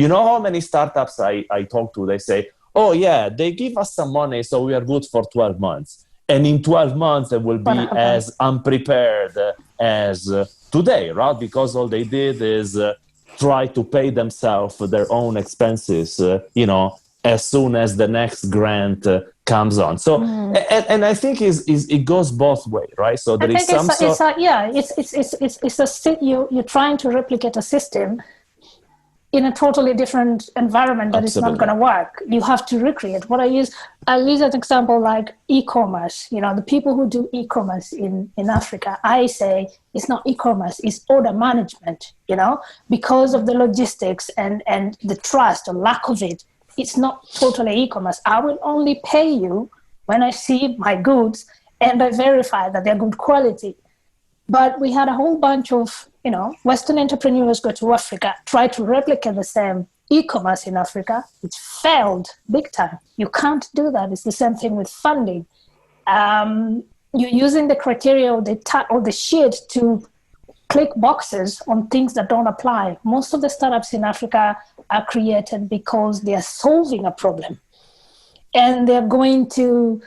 how many startups I talk to, they say, oh yeah, they give us some money, so we are good for 12 months. And in 12 months, they will be as unprepared as today, right? Because all they did is try to pay themselves their own expenses, as soon as the next grant comes on. So, and I think it goes both ways, right? So there is some you're trying to replicate a system in a totally different environment that is not going to work. You have to recreate. I'll use an example like e-commerce. The people who do e-commerce in Africa, I say it's not e-commerce, it's order management, because of the logistics and the trust or lack of it. It's not totally e-commerce. I will only pay you when I see my goods and I verify that they're good quality. But we had a whole bunch of Western entrepreneurs go to Africa, try to replicate the same e-commerce in Africa. It failed big time. You can't do that. It's the same thing with funding. You're using the criteria or the sheet to click boxes on things that don't apply. Most of the startups in Africa are created because they are solving a problem. And they're going to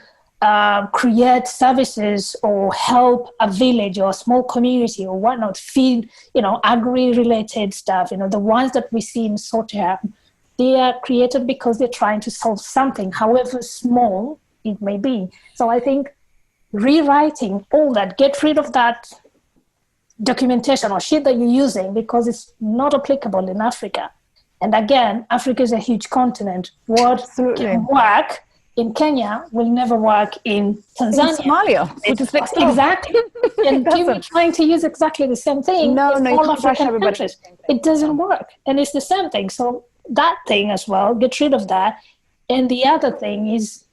create services or help a village or a small community or whatnot, feed, agri-related stuff. The ones that we see in Soterra, they are created because they're trying to solve something, however small it may be. So I think rewriting all that, get rid of that documentation or shit that you're using because it's not applicable in Africa. And again, Africa is a huge continent. What can work in Kenya will never work in Tanzania. In Somalia, which is next door. Exactly. And you're trying to use exactly the same thing. No, all African countries. It doesn't work. And it's the same thing. So that thing as well, get rid of that. And the other thing is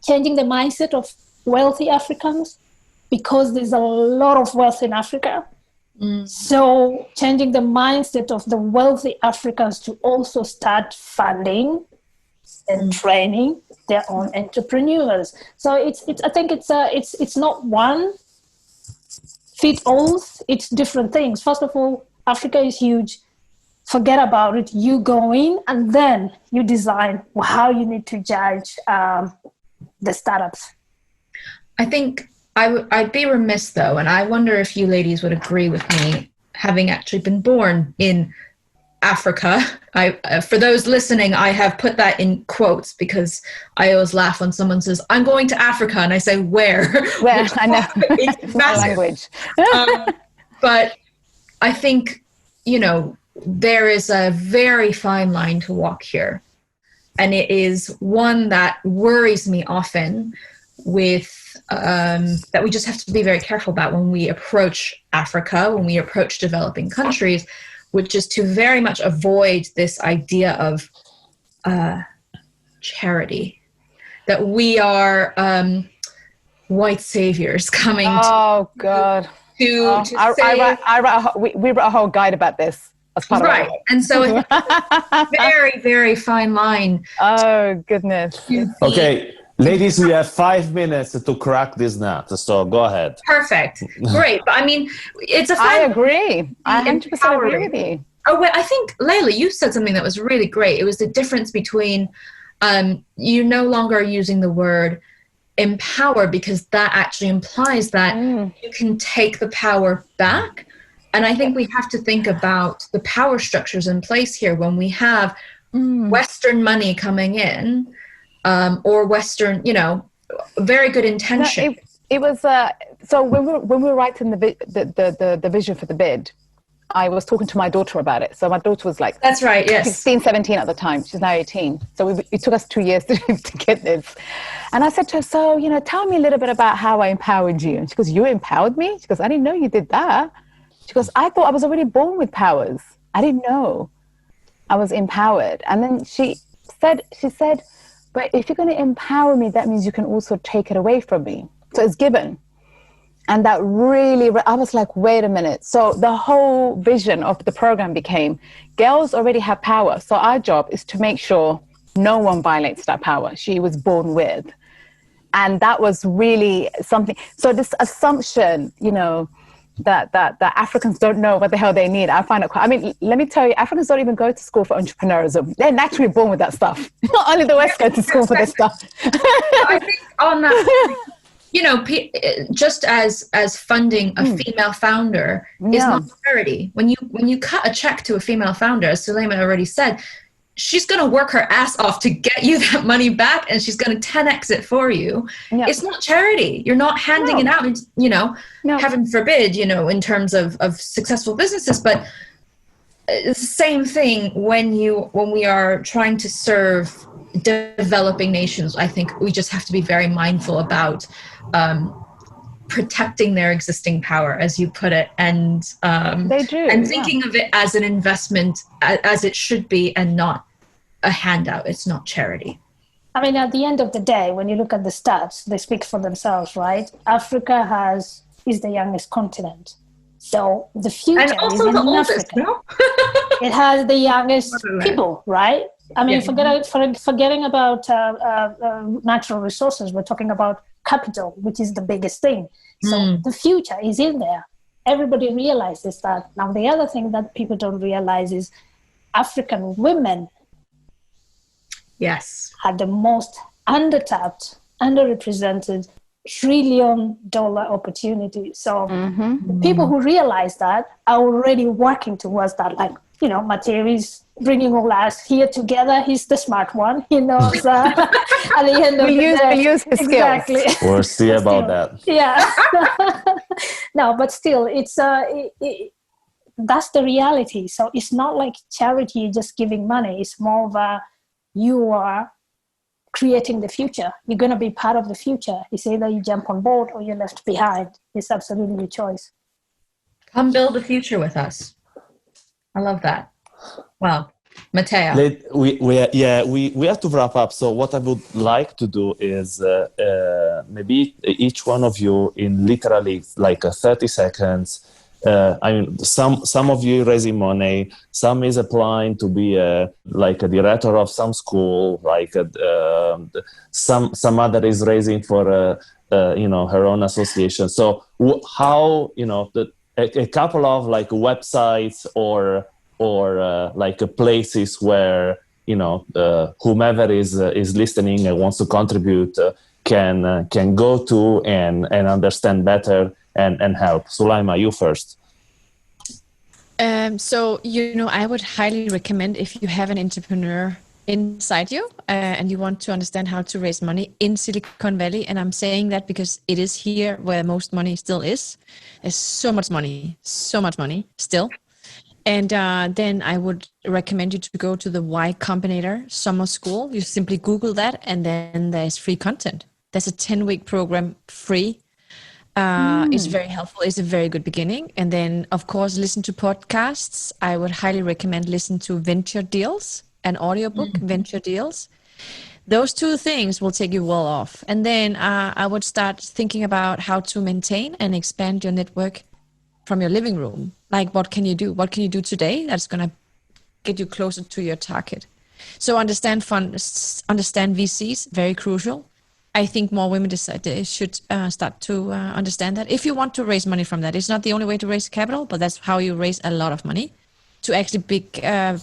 changing the mindset of wealthy Africans, because there's a lot of wealth in Africa. So changing the mindset of the wealthy Africans to also start funding and training their own entrepreneurs. So I think it's not one fit all. It's different things. First of all, Africa is huge. Forget about it. You go in and then you design how you need to judge the startups. I think I'd be remiss though, and I wonder if you ladies would agree with me, having actually been born in Africa. For those listening, I have put that in quotes because I always laugh when someone says, "I'm going to Africa," and I say, "Where?" Where? I know. It's my language. But I think, there is a very fine line to walk here. And it is one that worries me often with that we just have to be very careful about when we approach Africa, when we approach developing countries, which is to very much avoid this idea of charity, that we are white saviors coming God. We wrote a whole guide about this. Right. And so it's a very, very fine line. Oh, goodness. Okay. Ladies, we have 5 minutes to crack this nut, so go ahead. Perfect. Great. But I mean, it's a I agree. I 100% agree with you. Oh, wait, I think, Leyla, you said something that was really great. It was the difference between you no longer are using the word empower, because that actually implies that you can take the power back. And I think we have to think about the power structures in place here when we have Western money coming in, or Western, very good intention. No, it was so when we were writing the vision for the bid, I was talking to my daughter about it. So my daughter was like, that's right, yes, 16, 17 at the time. She's now 18. So it took us 2 years to get this. And I said to her, so, tell me a little bit about how I empowered you. And she goes, you empowered me? She goes, I didn't know you did that. She goes, I thought I was already born with powers. I didn't know I was empowered. And then she said, but if you're going to empower me, that means you can also take it away from me. So it's given. And that really, I was like, wait a minute. So the whole vision of the program became, girls already have power. So our job is to make sure no one violates that power she was born with. And that was really something. So this assumption, that Africans don't know what the hell they need, I find it quite, let me tell you, Africans don't even go to school for entrepreneurism. They're naturally born with that stuff. Not only the West go to school for this stuff. I think on that, just as funding a female founder is not charity. When you cut a check to a female founder, as Soulaima already said, she's going to work her ass off to get you that money back, and she's going to 10x it for you. Yeah. It's not charity. You're not handing it out, heaven forbid, in terms of successful businesses. But it's the same thing when we are trying to serve developing nations. I think we just have to be very mindful about protecting their existing power, as you put it, and they do, and thinking of it as an investment, as it should be, and not a handout. It's not charity. At the end of the day, when you look at the stats, they speak for themselves, right? Africa is the youngest continent. So the future And is also in the oldest, Africa. no? It has the youngest people, right? I mean, Yeah. forgetting about natural resources, we're talking about capital, which is the biggest thing. So the future is in there. Everybody realizes that. Now, the other thing that people don't realize is African women Yes. are the most undertapped, underrepresented trillion-dollar opportunity. So the people who realize that are already working towards that. Like, you know, Matteo is bringing all us here together. He's the smart one. He knows at the end of the day. We'll use his exactly. skills. We'll see about that. Yeah. No, but still, it's that's the reality. So it's not like charity just giving money. It's more of a, you are creating the future. You're going to be part of the future. It's either you jump on board or you're left behind. It's absolutely your choice. Come build a future with us. I love that. Well, Matteo. We have to wrap up. So what I would like to do is maybe each one of you in literally like 30 seconds. I mean, some of you raising money, some is applying to be like a director of some school, like some other is raising for her own association. So how a couple of like websites or like places where whomever is listening and wants to contribute can go to and understand better and help. Soulaima, you first. So, I would highly recommend, if you have an entrepreneur inside you and you want to understand how to raise money in Silicon Valley, and I'm saying that because it is here where most money still is. There's so much money still. And then I would recommend you to go to the Y Combinator Summer School. You simply Google that, and then there's free content. There's a 10-week program free. It's very helpful. It's a very good beginning. And then, of course, listen to podcasts. I would highly recommend listen to Venture Deals, an audiobook, Venture Deals. Those two things will take you well off. And then I would start thinking about how to maintain and expand your network from your living room. Like, what can you do? What can you do today that's going to get you closer to your target? So understand VCs, very crucial. I think more women should start to understand that. If you want to raise money from that, it's not the only way to raise capital, but that's how you raise a lot of money to actually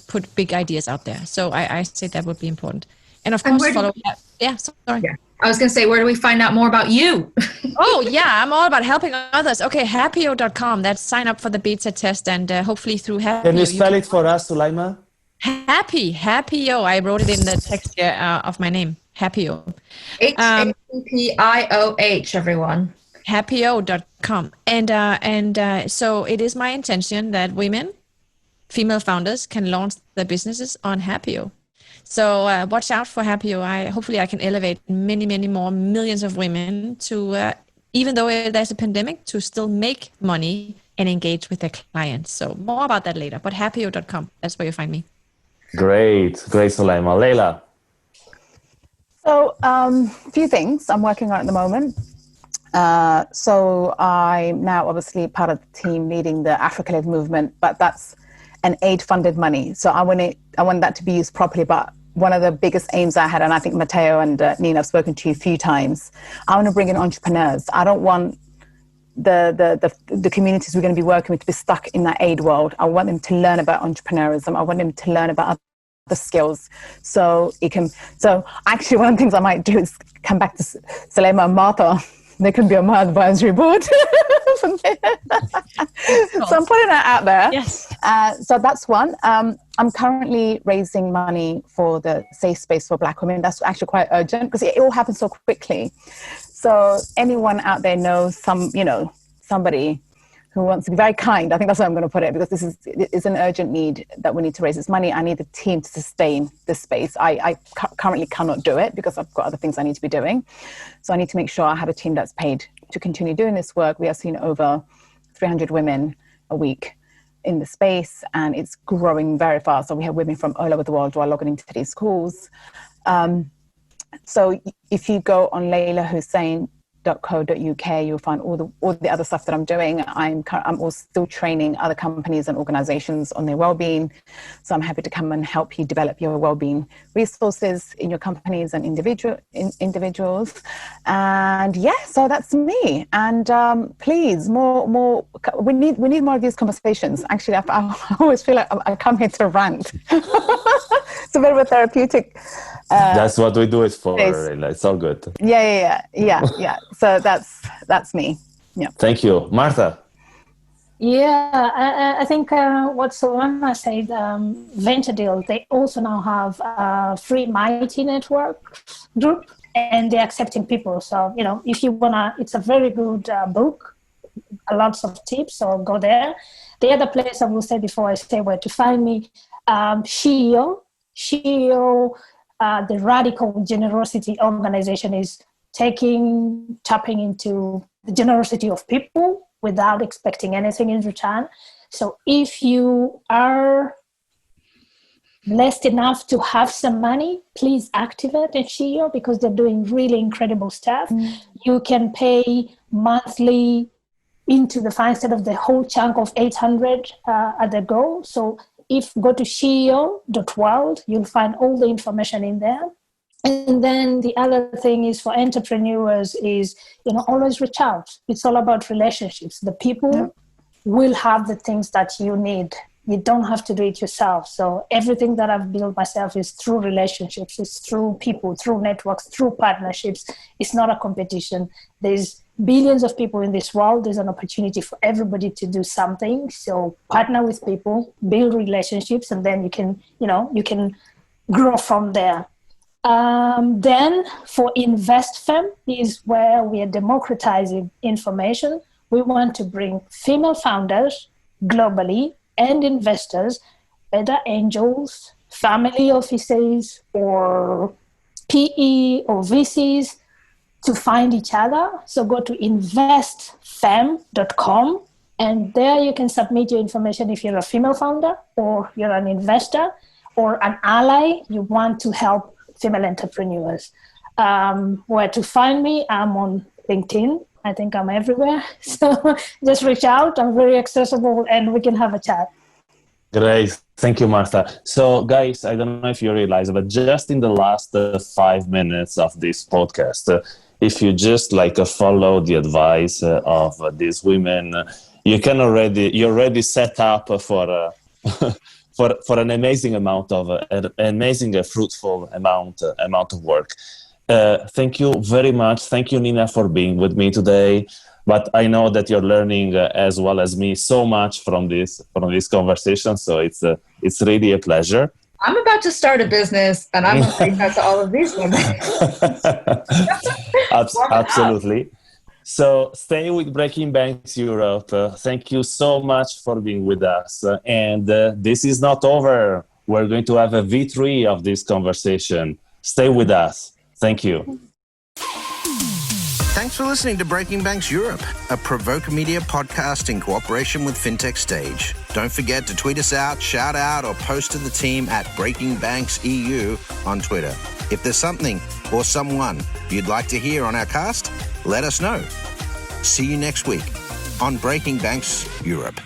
put big ideas out there. So I say that would be important. And of course, follow. Yeah, sorry. Yeah. I was going to say, where do we find out more about you? Oh, yeah, I'm all about helping others. Okay, happyo.com. That's sign up for the beta test, and hopefully through Happyo. Can you spell it for us, Soulaima? Happyo. I wrote it in the text here of my name. Happyo. HAPPIOH, everyone. Happyo.com. And so it is my intention that women, female founders, can launch their businesses on Happyo. So watch out for Happyo. Hopefully I can elevate many, many more millions of women to, even though there's a pandemic, to still make money and engage with their clients. So more about that later. But happyo.com, that's where you find me. Great, Soulaima. Leyla. So a few things I'm working on at the moment. So I'm now obviously part of the team leading the Africa Live movement, but that's an aid-funded money. So I want that to be used properly. But one of the biggest aims I had, and I think Matteo and Nina, I've spoken to you a few times, I want to bring in entrepreneurs. I don't want the communities we're going to be working with to be stuck in that aid world. I want them to learn about entrepreneurism. I want them to learn about the skills. So actually one of the things I might do is come back to Soulaima and Martha. There can be on my advisory board. So I'm putting that out there. Yes. So that's one. I'm currently raising money for the safe space for Black women. That's actually quite urgent because it all happens so quickly. So anyone out there knows somebody who wants to be very kind. I think that's how I'm going to put it, because this is an urgent need that we need to raise this money. I need a team to sustain this space. I currently cannot do it because I've got other things I need to be doing. So I need to make sure I have a team that's paid to continue doing this work. We are seeing over 300 women a week in the space, and it's growing very fast. So we have women from all over the world who are logging into these calls. So if you go on Leyla Hussein You'll find all the other stuff that I'm doing. I'm also still training other companies and organizations on their well-being. So I'm happy to come and help you develop your well-being resources in your companies and individuals. And so that's me. And please, more. We need more of these conversations. Actually, I always feel like I come here to rant. It's a bit of a therapeutic. That's what we do it for. It's all good. Yeah. So that's me. Yeah. Thank you, Martha. Yeah, I think what Soulaima said, Venture Deal, they also now have a free Mighty Network group, and they're accepting people. So, if you wanna, it's a very good book, lots of tips, so go there. The other place I will say before I say where to find me, SheEO, the Radical Generosity Organization is tapping into the generosity of people without expecting anything in return. So if you are blessed enough to have some money, please activate in SheEO because they're doing really incredible stuff. You can pay monthly into the fund instead of the whole chunk of 800 at the go. So if you go to SheEO.world, you'll find all the information in there. And then the other thing is for entrepreneurs is, always reach out. It's all about relationships. The people will have the things that you need. You don't have to do it yourself. So everything that I've built myself is through relationships. It's through people, through networks, through partnerships. It's not a competition. There's billions of people in this world. There's an opportunity for everybody to do something. So partner with people, build relationships, and then you can grow from there. Then for InvestFem is where we are democratizing information. We want to bring female founders globally and investors, whether angels, family offices, or PE or VCs, to find each other. So go to investfem.com, and there you can submit your information if you're a female founder or you're an investor or an ally, you want to help female entrepreneurs. Where to find me? I'm on LinkedIn. I think I'm everywhere. So just reach out. I'm very accessible and we can have a chat. Great. Thank you, Martha. So guys, I don't know if you realize, but just in the last 5 minutes of this podcast, if you just follow the advice of these women, you're already set up for an amazing amount of fruitful amount of work. Thank you very much. Thank you, Nina, for being with me today. But I know that you're learning as well as me so much from this conversation. So it's really a pleasure. I'm about to start a business, and I'm going to reach out to all of these women. Absolutely. So stay with Breaking Banks Europe. Thank you so much for being with us. And this is not over. We're going to have a V3 of this conversation. Stay with us. Thank you. Thanks for listening to Breaking Banks Europe, a Provoke Media podcast in cooperation with FinTech Stage. Don't forget to tweet us out, shout out, or post to the team at Breaking Banks EU on Twitter. If there's something or someone you'd like to hear on our cast, let us know. See you next week on Breaking Banks Europe.